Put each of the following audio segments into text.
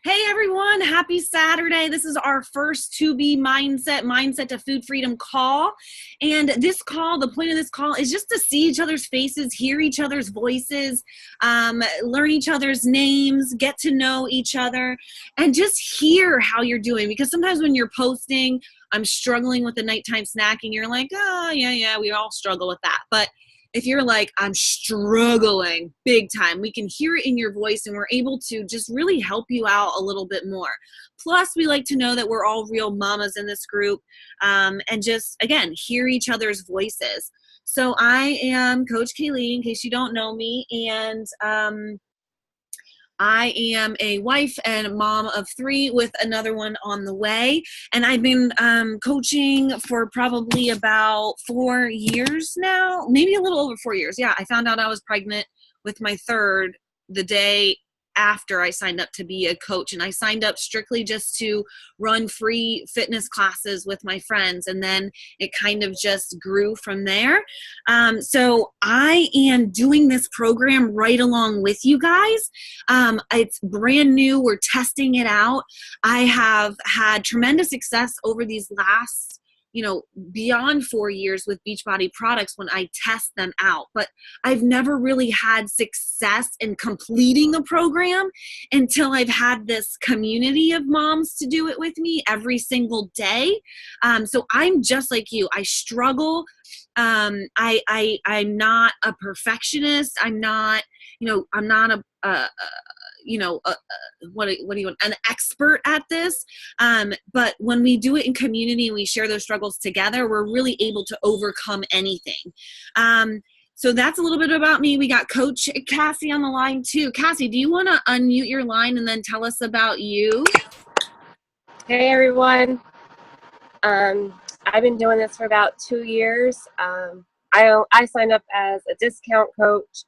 Hey everyone, happy Saturday. This is our first To Be Mindset to Food Freedom call. And this call, the point of this call is just to see each other's faces, hear each other's voices, learn each other's names, get to know each other, and just hear how you're doing. Because sometimes when you're posting, I'm struggling with the nighttime snacking, you're like, oh, yeah, we all struggle with that. But if you're like, I'm struggling big time, we can hear it in your voice and we're able to just really help you out a little bit more. Plus, we like to know that we're all real mamas in this group, and just, again, hear each other's voices. So I am Coach Kaylee, in case you don't know me, and I am a wife and mom of 3 with another one on the way. And I've been coaching for probably about 4 years now, maybe a little over 4 years. Yeah, I found out I was pregnant with my third the day after I signed up to be a coach. And I signed up strictly just to run free fitness classes with my friends. And then it kind of just grew from there. So I am doing this program right along with you guys. It's brand new. We're testing it out. I have had tremendous success over these last, beyond 4 years with Beachbody products when I test them out. But I've never really had success in completing a program until I've had this community of moms to do it with me every single day. So I'm just like you. I struggle. I'm not a perfectionist. I'm not what do you want, an expert at this. But when we do it in community and we share those struggles together, we're really able to overcome anything. So that's a little bit about me. We got Coach Cassie on the line too. Cassie, do you want to unmute your line and then tell us about you? Hey everyone. I've been doing this for about 2 years. I signed up as a discount coach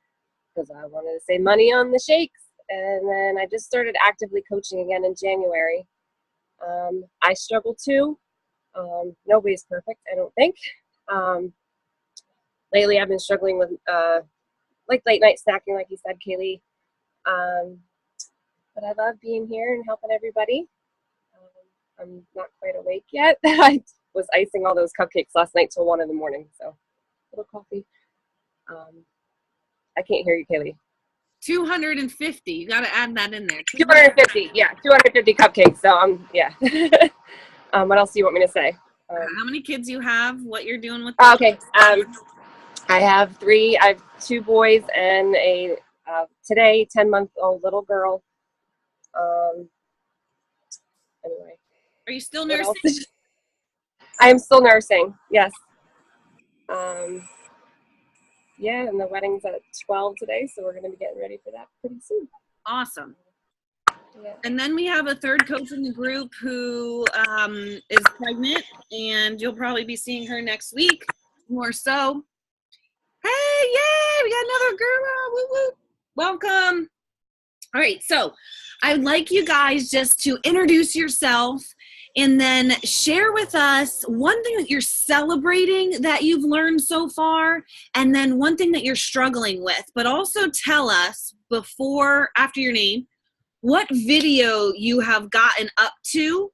because I wanted to save money on the shakes. And then I just started actively coaching again in January. I struggle too. Nobody's perfect, I don't think. Lately I've been struggling with like late night snacking, like you said, Kaylee. But I love being here and helping everybody. I'm not quite awake yet. I was icing all those cupcakes last night till 1 in the morning, so a little coffee. I can't hear you, Kaylee. 250. You got to add that in there. 250. Yeah, 250 cupcakes. So yeah. What else do you want me to say? How many kids you have? What you're doing with? Okay. I have 3. I have 2 boys and a today 10-month-old little girl. Anyway. Are you still nursing? I am still nursing. Yes. Yeah, and the wedding's at 12 today, so we're going to be getting ready for that pretty soon. Awesome. Yeah. And then we have a third coach in the group who is pregnant, and you'll probably be seeing her next week, more so. Hey, yay, we got another girl. Woo, woo. Welcome. All right, so I would like you guys just to introduce yourself and then share with us one thing that you're celebrating that you've learned so far, and then one thing that you're struggling with. But also tell us after your name, what video you have gotten up to,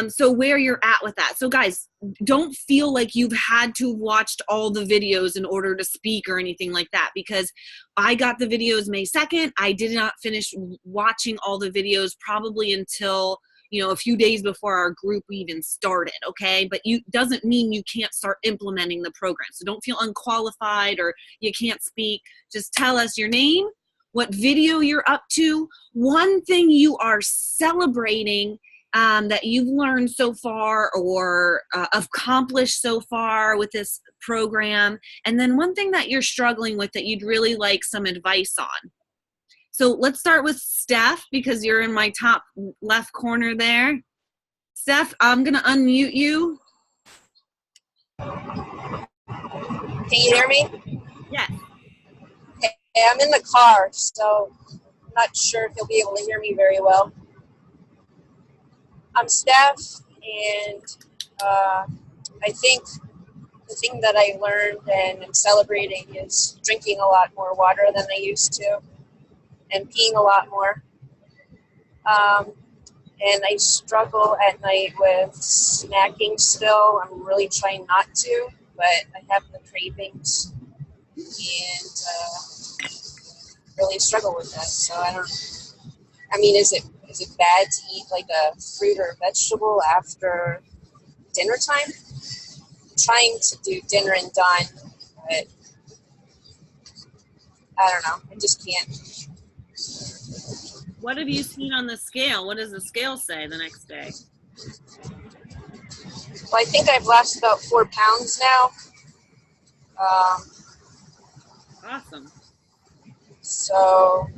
so where you're at with that. So guys, don't feel like you've had to have watched all the videos in order to speak or anything like that, because I got the videos May 2nd. I did not finish watching all the videos probably until a few days before our group even started, okay? But doesn't mean you can't start implementing the program. So don't feel unqualified or you can't speak. Just tell us your name, what video you're up to, one thing you are celebrating that you've learned so far or accomplished so far with this program, and then one thing that you're struggling with that you'd really like some advice on. So let's start with Steph, because you're in my top left corner there. Steph, I'm going to unmute you. Can you hear me? Yes. Okay, I'm in the car, so I'm not sure if you'll be able to hear me very well. I'm Steph, and I think the thing that I learned and am celebrating is drinking a lot more water than I used to and peeing a lot more. And I struggle at night with snacking still. I'm really trying not to, but I have the cravings and really struggle with that. So I don't. I mean, is it bad to eat like a fruit or vegetable after dinner time? I'm trying to do dinner and done, but I don't know. I just can't. What have you seen on the scale? What does the scale say the next day? Well, I think I've lost about 4 pounds now. Awesome. So,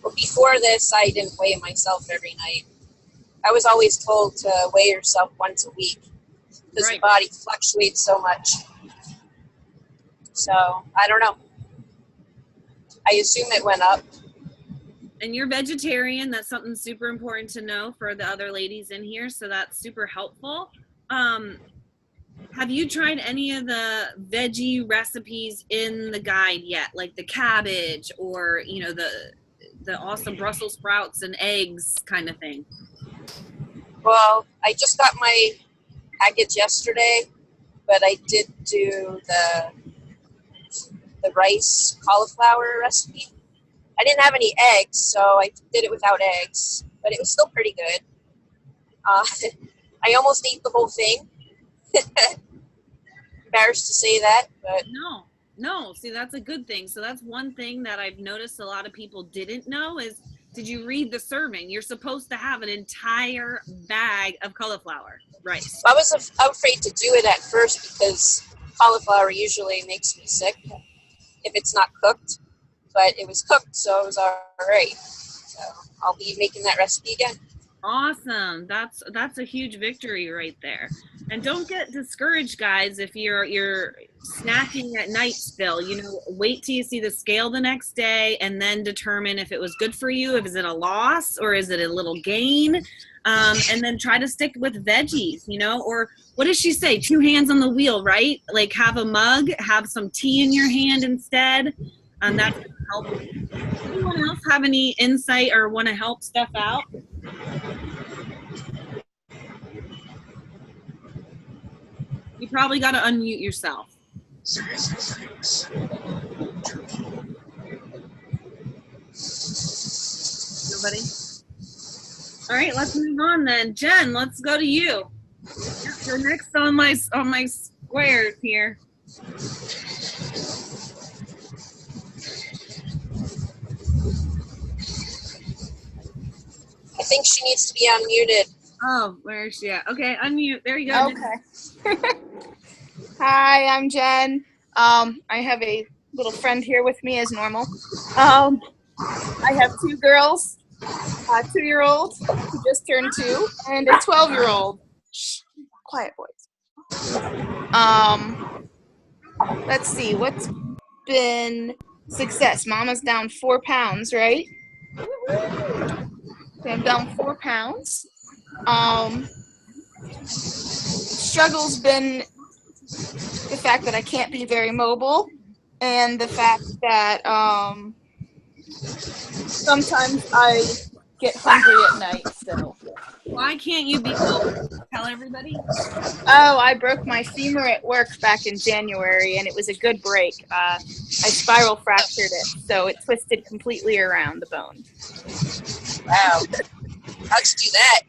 but before this, I didn't weigh myself every night. I was always told to weigh yourself once a week because your body fluctuates so much. So, I don't know. I assume it went up. And you're vegetarian. That's something super important to know for the other ladies in here. So that's super helpful. Have you tried any of the veggie recipes in the guide yet? Like the cabbage or, you know, the awesome Brussels sprouts and eggs kind of thing? Well, I just got my package yesterday, but I did do the rice cauliflower recipe. I didn't have any eggs, so I did it without eggs, but it was still pretty good. I almost ate the whole thing. Embarrassed to say that, but no. See, that's a good thing. So that's one thing that I've noticed a lot of people didn't know is, did you read the serving? You're supposed to have an entire bag of cauliflower rice. I was afraid to do it at first because cauliflower usually makes me sick if it's not cooked. But it was cooked, so it was all right. So I'll be making that recipe again. Awesome. That's a huge victory right there. And don't get discouraged, guys, if you're snacking at night still. You know, wait till you see the scale the next day and then determine if it was good for you, if is it a loss or is it a little gain. And then try to stick with veggies, you know, or what does she say? 2 hands on the wheel, right? Like have a mug, have some tea in your hand instead. And that's going to help. Anyone else have any insight or want to help Steph out? You probably got to unmute yourself. Nobody? All right, let's move on then. Jen, let's go to you. You're next on my squares here. I think she needs to be unmuted. Oh, where is she at? Okay, unmute. There you go. Okay. Hi, I'm Jen. I have a little friend here with me as normal. I have 2 girls, a 2-year-old who just turned 2, and a 12-year-old. Shh, quiet boys. Let's see, what's been success? Mama's down 4 pounds, right? Okay, I'm down 4 pounds. Struggle's been the fact that I can't be very mobile, and the fact that sometimes I get hungry at night. So why can't you be mobile? Tell everybody. Oh, I broke my femur at work back in January, and it was a good break. I spiral fractured it, so it twisted completely around the bone. Wow. How'd you do that?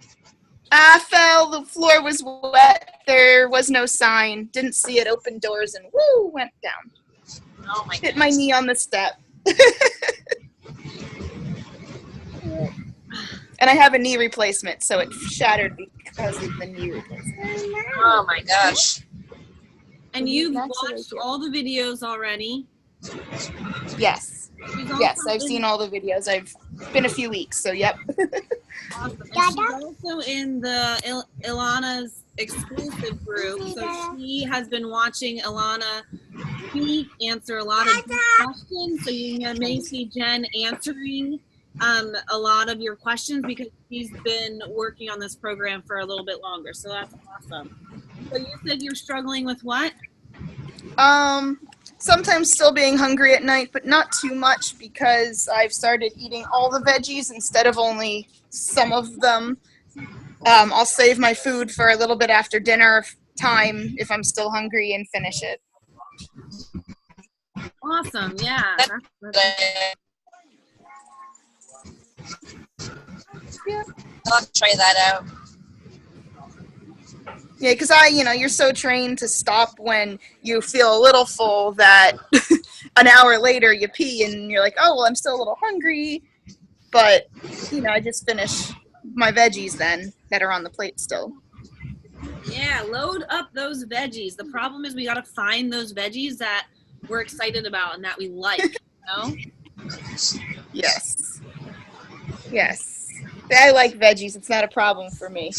I fell, the floor was wet, there was no sign, didn't see it, opened doors, and woo, went down. Oh my Hit my knee on the step. And I have a knee replacement, so it shattered because of the knee replacement. Oh my gosh. And you've watched all the videos already? Yes. Yes, I've seen all the videos. I've been a few weeks, so yep. Awesome. And she's also in the Ilana's exclusive group, so she has been watching Ilana speak, answer a lot of questions, so you may see Jen answering a lot of your questions because she's been working on this program for a little bit longer, so that's awesome. So you said you're struggling with what? sometimes still being hungry at night, but not too much because I've started eating all the veggies instead of only some of them. I'll save my food for a little bit after dinner time if I'm still hungry and finish it. Awesome. Yeah. I'll have to try that out. Yeah, because you're so trained to stop when you feel a little full that an hour later you pee and you're like, oh, well, I'm still a little hungry. But, I just finish my veggies then that are on the plate still. Yeah, load up those veggies. The problem is we got to find those veggies that we're excited about and that we like, Yes. Yes. I like veggies. It's not a problem for me.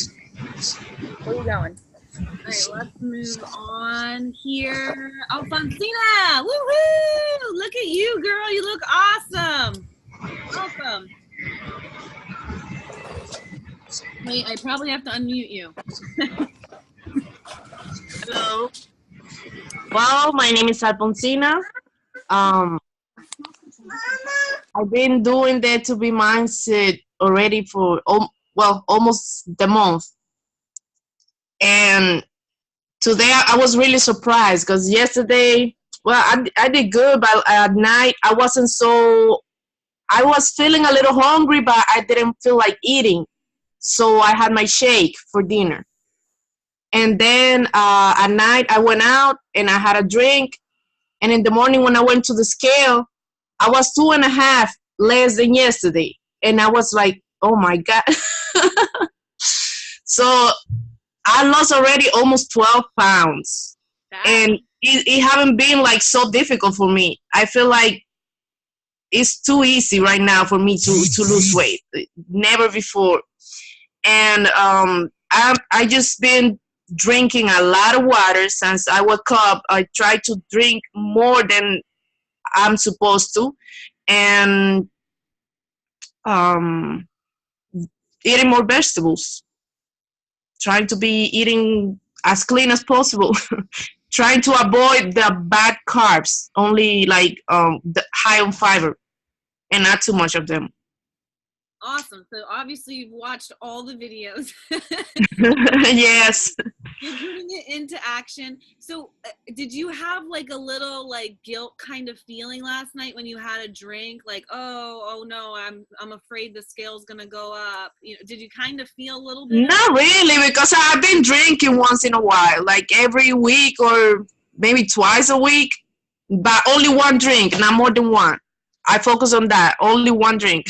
Where are you going? All right, let's move on here. Alfonsina! Woohoo! Look at you, girl. You look awesome. Welcome. Wait, I probably have to unmute you. Hello. Well, my name is Alfonsina. I've been doing the To Be Mindset already for almost the month. And today I was really surprised because yesterday, I did good, but at night I was feeling a little hungry, but I didn't feel like eating. So I had my shake for dinner. And then at night I went out and I had a drink. And in the morning when I went to the scale, I was 2.5 less than yesterday. And I was like, oh my God. So I lost already almost 12 pounds. And it haven't been like so difficult for me. I feel like it's too easy right now for me to lose weight. Never before. And I just been drinking a lot of water since I woke up. I try to drink more than I'm supposed to. And eating more vegetables. Trying to be eating as clean as possible. Trying to avoid the bad carbs, only like the high on fiber and not too much of them. Awesome. So obviously you've watched all the videos. Yes. You're putting it into action. So did you have like a little like guilt kind of feeling last night when you had a drink? Like, oh no, I'm afraid the scale's gonna go up. Did you kind of feel a little bit? Not really, because I've been drinking once in a while, like every week or maybe twice a week, but only one drink, not more than one. I focus on that, only one drink.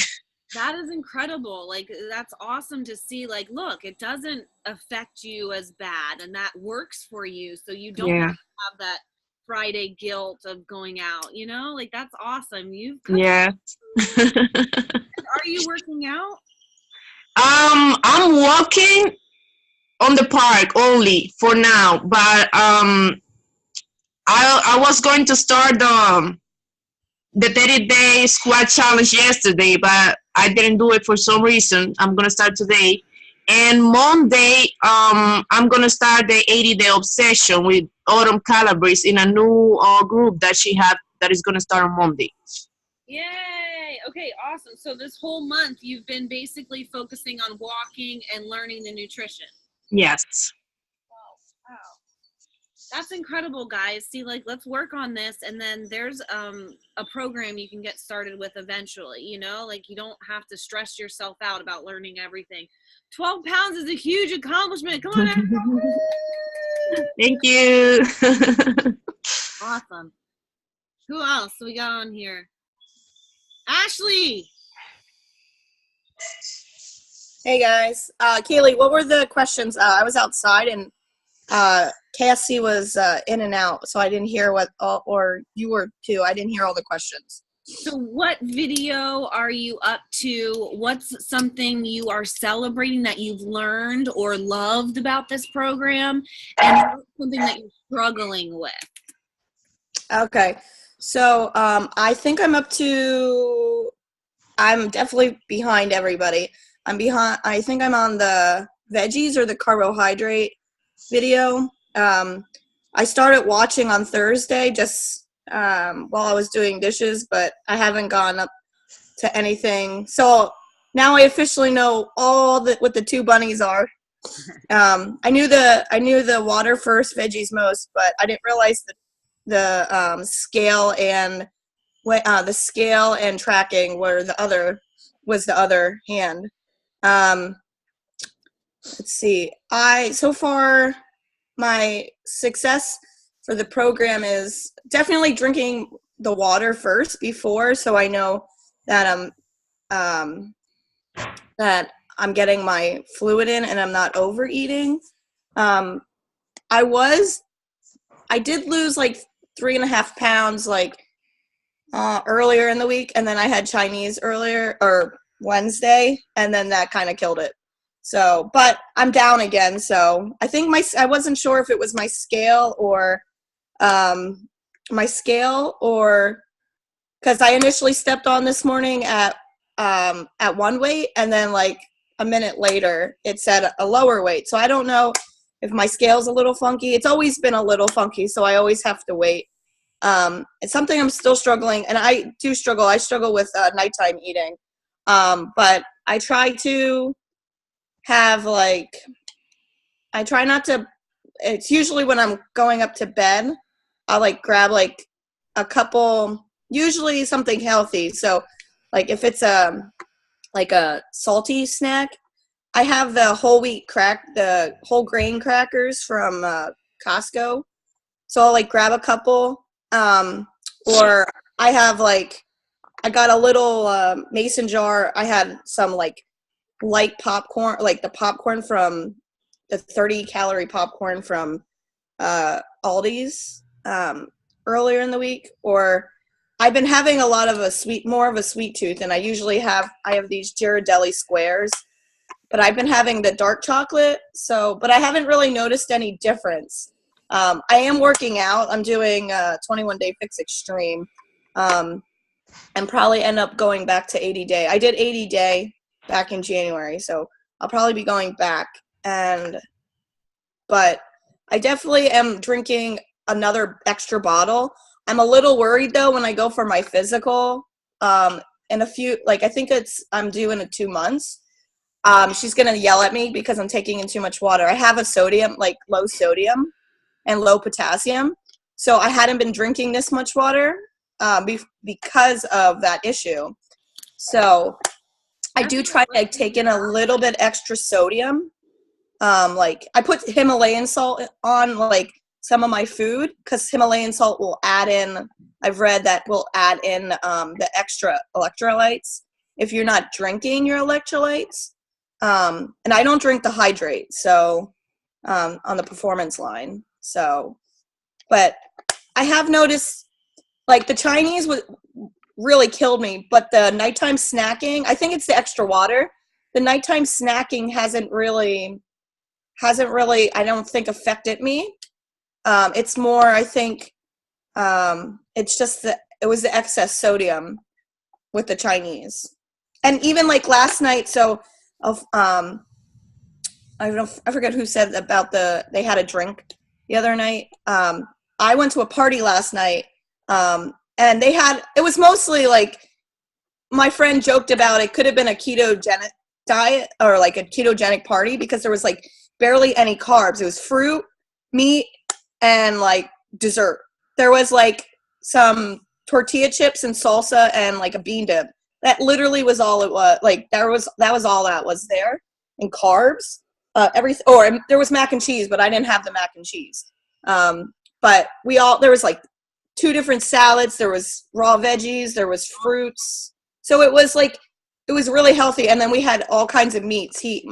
That is incredible. Like, that's awesome to see. Like, look, it doesn't affect you as bad, and that works for you. So you don't have that Friday guilt of going out, Like, that's awesome. Yeah. Are you working out? I'm walking on the park only for now, but I was going to start the 30-day squat challenge yesterday, but I didn't do it for some reason. I'm going to start today. And Monday, I'm going to start the 80-day obsession with Autumn Calabrese in a new group that she had that is going to start on Monday. Yay! Okay, awesome. So this whole month, you've been basically focusing on walking and learning the nutrition. Yes. Wow. That's incredible, guys. See, like, let's work on this, and then there's a program you can get started with eventually, Like, you don't have to stress yourself out about learning everything. 12 pounds is a huge accomplishment. Come on, everyone. Thank you. Awesome. Who else we got on here? Ashley! Hey, guys. Kaylee, what were the questions? I was outside, and Cassie was in and out, so I didn't hear or you were too. I didn't hear all the questions. So what video are you up to? What's something you are celebrating that you've learned or loved about this program? And what's something that you're struggling with? Okay. So I think I'm definitely behind everybody. I think I'm on the veggies or the carbohydrate video. I started watching on Thursday, just while I was doing dishes, but I haven't gone up to anything. So now I officially know what the two bunnies are. I knew the water first, veggies most, but I didn't realize the scale and the scale and tracking was the other hand. Let's see. So far my success for the program is definitely drinking the water first before, so I know that that I'm getting my fluid in and I'm not overeating. I did lose like 3.5 pounds like earlier in the week, and then I had Chinese earlier or Wednesday, and then that kind of killed it. So, but I'm down again. So I think I wasn't sure if it was my scale or because I initially stepped on this morning at one weight, and then like a minute later it said a lower weight. So I don't know if my scale's a little funky. It's always been a little funky, so I always have to wait. It's something I'm still struggling, and I do struggle. I struggle with nighttime eating, but I try to have I try not to. It's usually when I'm going up to bed, I'll like grab like a couple, usually something healthy. So like if it's like a salty snack, I have the the whole grain crackers from Costco. So I'll like grab a couple, or I have I got a little mason jar. I had some like light popcorn, like the popcorn from the 30-calorie popcorn from Aldi's earlier in the week. Or I've been having a lot of more of a sweet tooth, and I have these Ghirardelli squares, but I've been having the dark chocolate. But I haven't really noticed any difference. I am working out. I'm doing 21 Day Fix Extreme, and probably end up going back to 80 day. I did 80 day back in January, so I'll probably be going back. But I definitely am drinking another extra bottle. I'm a little worried though when I go for my physical. In a few, I think I'm due in 2 months. She's gonna yell at me because I'm taking in too much water. I have a sodium, low sodium and low potassium, so I hadn't been drinking this much water because of that issue. So I do try to take in a little bit extra sodium. I put Himalayan salt on some of my food, because Himalayan salt will add in, I've read that will add in the extra electrolytes if you're not drinking your electrolytes. And I don't drink the hydrate, so on the performance line. So, but I have noticed the Chinese really killed me, but the nighttime snacking, I think it's the extra water. The nighttime snacking hasn't really, I don't think, affected me. It's more, I think, it's just it was the excess sodium with the Chinese. And even last night, so I forget who said about they had a drink the other night. I went to a party last night, and it was mostly my friend joked about it could have been a ketogenic diet or a ketogenic party, because there was barely any carbs. It was fruit, meat, and dessert. There was some tortilla chips and salsa and a bean dip. That literally was all it was. That was all that was there. And carbs, there was mac and cheese, but I didn't have the mac and cheese. But there was 2 different salads. There was raw veggies. There was fruits. So it was it was really healthy. And then we had all kinds of meats. It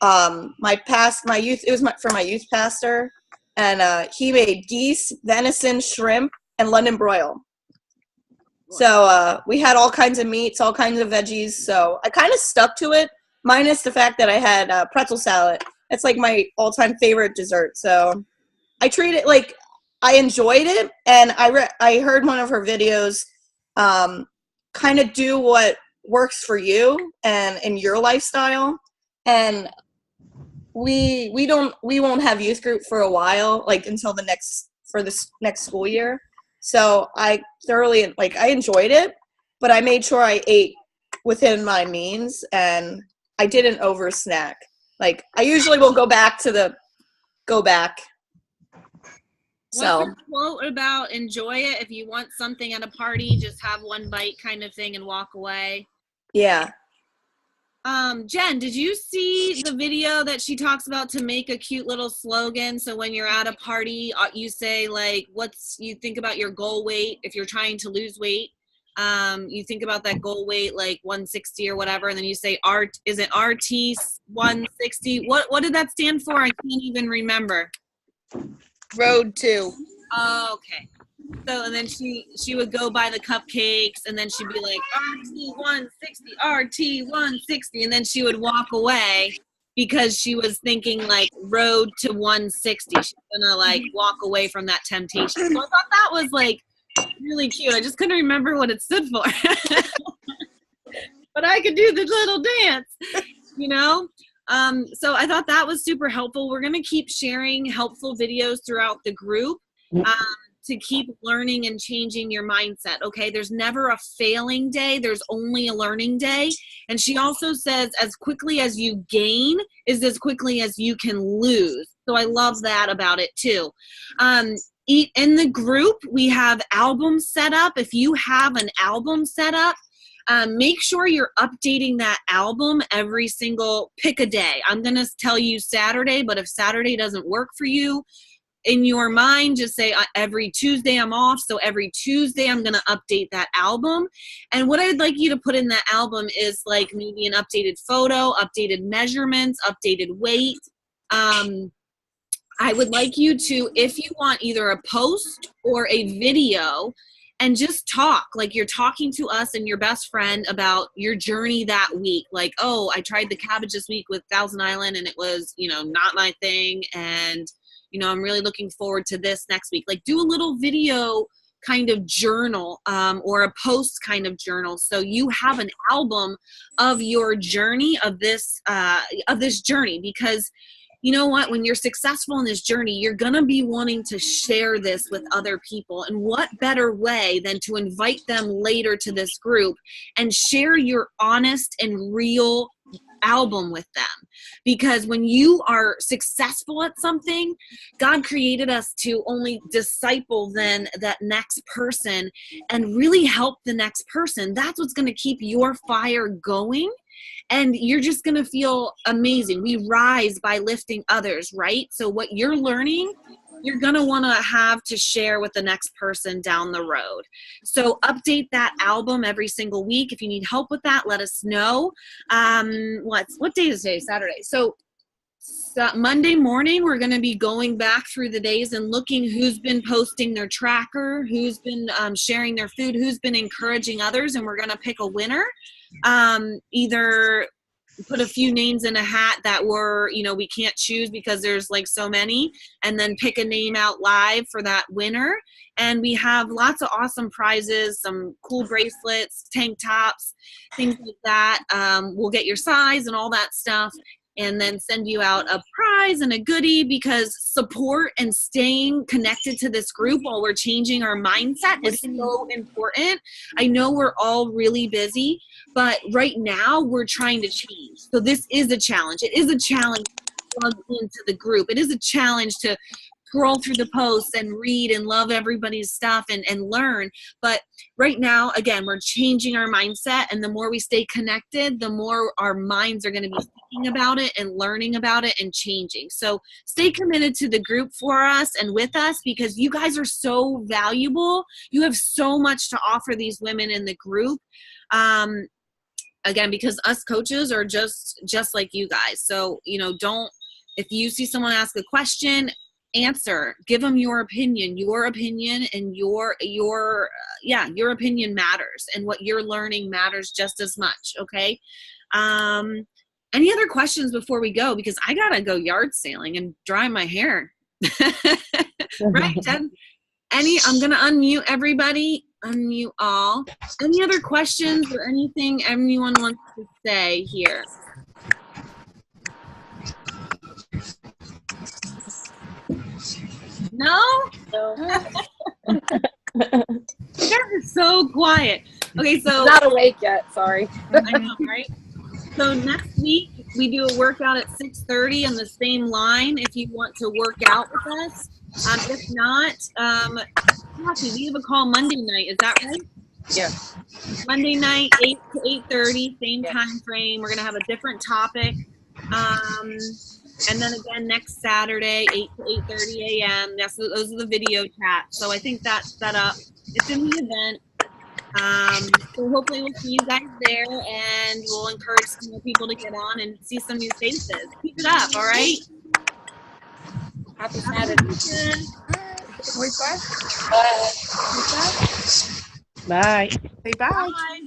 was for my youth pastor, and he made geese, venison, shrimp, and London broil. So we had all kinds of meats, all kinds of veggies. So I kind of stuck to it, minus the fact that I had pretzel salad. It's my all-time favorite dessert. So I treat it I enjoyed it, and I heard one of her videos, kind of do what works for you and in your lifestyle. And we won't have youth group for a while, until this next school year. So I thoroughly, like, I enjoyed it, but I made sure I ate within my means and I didn't over snack. Like, I usually will go back. What's So, your quote about enjoy it? If you want something at a party, just have one bite kind of thing and walk away. yeah. Jen, did you see the video that she talks about to make a cute little slogan? So when you're at a party, you say like, you think about your goal weight. If you're trying to lose weight, you think about that goal weight, like 160 or whatever. And then you say, is it RT 160? What did that stand for? I can't even remember. Road 2. Oh, okay. So, and then she would go buy the cupcakes, and then she'd be like, RT 160, RT 160, and then she would walk away because she was thinking like road to 160. She's gonna like walk away from that temptation. So I thought that was like really cute. I just couldn't remember what it stood for. But I could do the little dance, you know? So I thought that was super helpful. We're gonna keep sharing helpful videos throughout the group. To keep learning and changing your mindset. Okay, there's never a failing day, there's only a learning day. And she also says as quickly as you gain is as quickly as you can lose. So I love that about it too. In the group, we have albums set up. If you have an album set up, make sure you're updating that album pick a day. I'm gonna tell you Saturday, but if Saturday doesn't work for you, in your mind, just say every Tuesday I'm off, so every Tuesday I'm going to update that album. And what I'd like you to put in that album is like maybe an updated photo, updated measurements, updated weight. I would like you to, if you want either a post or a video, and just talk like you're talking to us and your best friend about your journey that week. Like, oh, I tried the cabbage this week with Thousand Island and it was, not my thing. And I'm really looking forward to this next week. Like, do a little video kind of journal or a post kind of journal, so you have an album of your journey of this journey. Because you know what, when you're successful in this journey, you're gonna be wanting to share this with other people, and what better way than to invite them later to this group and share your honest and real album with them. Because when you are successful at something, God created us to only disciple then that next person and really help the next person. That's what's going to keep your fire going, and you're just going to feel amazing. We rise by lifting others, right? So what you're learning, you're going to want to have to share with the next person down the road. So update that album every single week. If you need help with that, let us know. What day is today? Saturday. So Monday morning, we're going to be going back through the days and looking who's been posting their tracker, who's been sharing their food, who's been encouraging others, and we're going to pick a winner. Either put a few names in a hat that we can't choose because there's like so many, and then pick a name out live for that winner. And we have lots of awesome prizes, some cool bracelets, tank tops, things like that. We'll get your size and all that stuff, and then send you out a prize and a goodie, because support and staying connected to this group while we're changing our mindset is so important. I know we're all really busy, but right now we're trying to change. So this is a challenge. It is a challenge to plug into the group. It is a challenge to scroll through the posts and read and love everybody's stuff and learn. But right now, again, we're changing our mindset, and the more we stay connected, the more our minds are going to be thinking about it and learning about it and changing. So stay committed to the group for us and with us, because you guys are so valuable. You have so much to offer these women in the group. Again, because us coaches are just like you guys. So, if you see someone ask a question, answer, give them your opinion, and your opinion matters, and what you're learning matters just as much. Okay. Any other questions before we go? Because I gotta go yard sailing and dry my hair. Right, Jen? I'm gonna unmute everybody, unmute all. Any other questions or anything anyone wants to say here? No? quiet. Okay, so Not awake yet. Sorry. I know, right? So next week we do a workout at 6:30 on the same line. If you want to work out with us, if not, Kathy, we have a call Monday night. Is that right? Yeah. Monday night, 8 to 8:30, same Yeah. time frame. We're gonna have a different topic. And then again next Saturday, 8 to 8:30 a.m. Those are the video chats. So I think that's set up. It's in the event. So hopefully we'll see you guys there, and we'll encourage some more people to get on and see some new faces. Keep it up, all right? Happy Saturday. Wait, bye. But Bye. Say bye. Bye.